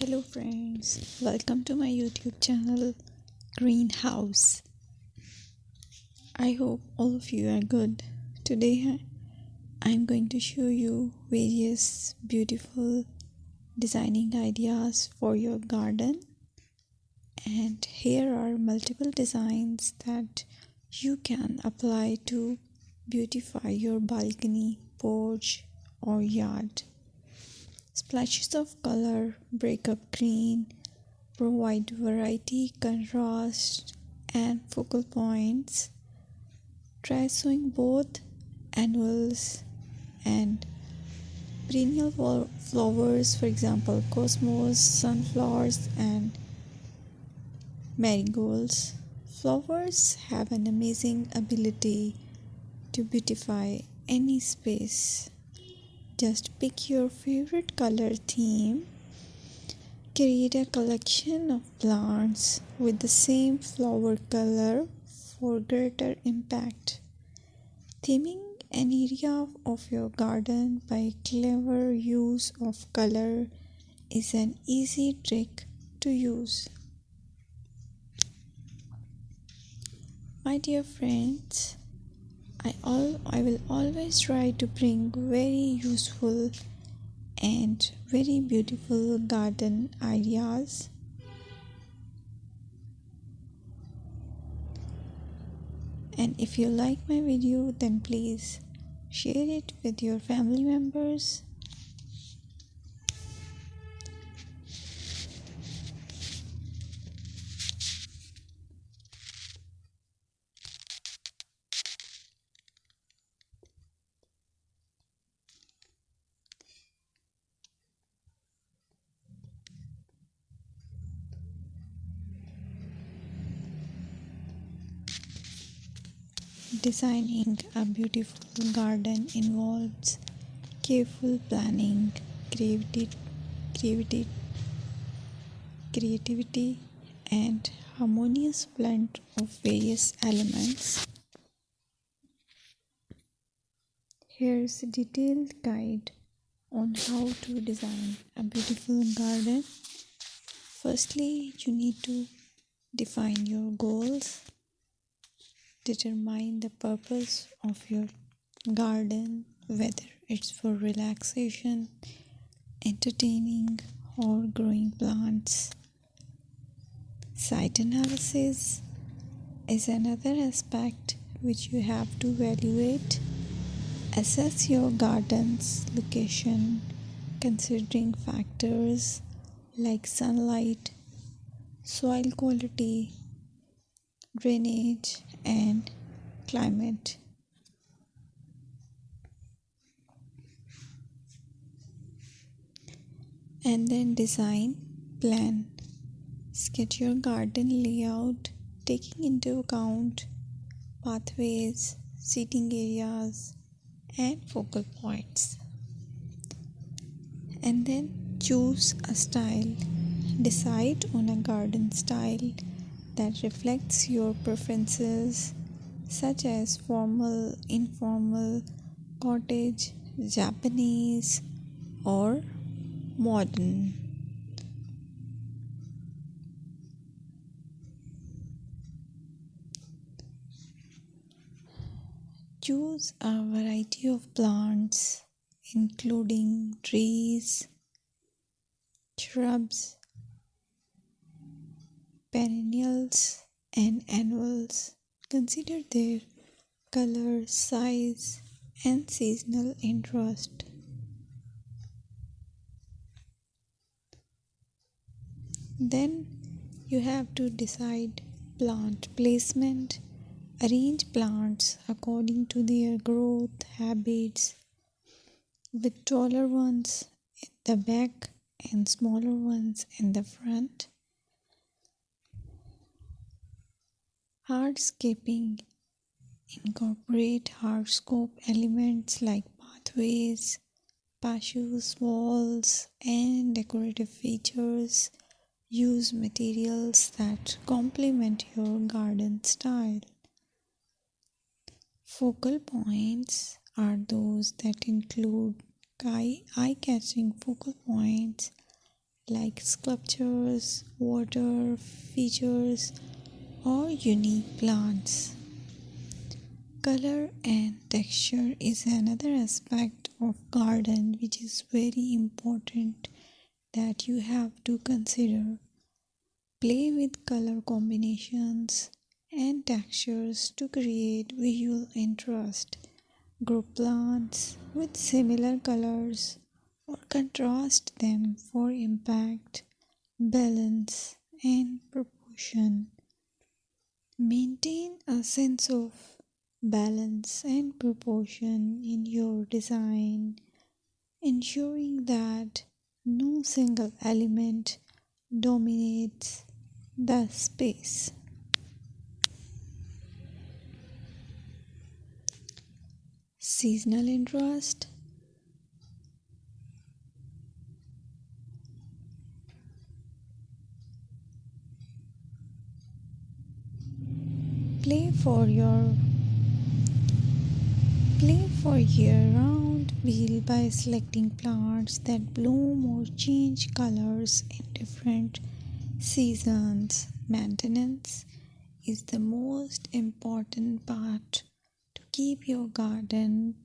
Hello friends, welcome to my YouTube channel Greenhouse. I hope all of you are good. Today I'm going to show you various beautiful designing ideas for your garden, and here are multiple designs that you can apply to beautify your balcony, porch or yard. Splashes of color break up green, provide variety, contrast, and focal points. Try sowing both annuals and perennial flowers, for example, cosmos, sunflowers, and marigolds. Flowers have an amazing ability to beautify any space. Just pick your favorite color theme. Create a collection of plants with the same flower color for greater impact. Theming an area of your garden by clever use of color is an easy trick to use. My dear friends, I will always try to bring very useful and very beautiful garden ideas. And if you like my video, then please share it with your family members. Designing a beautiful garden involves careful planning, creativity, creativity, and harmonious blend of various elements. Here's a detailed guide on how to design a beautiful garden. Firstly, you need to define your goals. Determine the purpose of your garden, whether it's for relaxation, entertaining, or growing plants. Site analysis is another aspect which you have to evaluate. Assess your garden's location, considering factors like sunlight, soil quality, drainage, and climate. And then design plan. Sketch your garden layout, taking into account pathways, seating areas, and focal points. And then choose a style. Decide on a garden style that reflects your preferences, such as formal, informal, cottage, Japanese, or modern. Choose a variety of plants, including trees, shrubs, perennials, and annuals. Consider their color, size, and seasonal interest. Then you have to decide plant placement. Arrange plants according to their growth habits, with taller ones in the back and smaller ones in the front. Hardscaping. Incorporate hardscape elements like pathways, patios, walls, and decorative features. Use materials that complement your garden style. Focal points are those that include eye-catching focal points like sculptures, water features, or unique plants. Color and texture is another aspect of garden which is very important that you have to consider. Play with color combinations and textures to create visual interest. Group plants with similar colors or contrast them for impact, balance, and proportion. Maintain a sense of balance and proportion in your design, ensuring that no single element dominates the space. Seasonal interest. Play for your Play for year-round wheel by selecting plants that bloom or change colors in different seasons. Maintenance is the most important part to keep your garden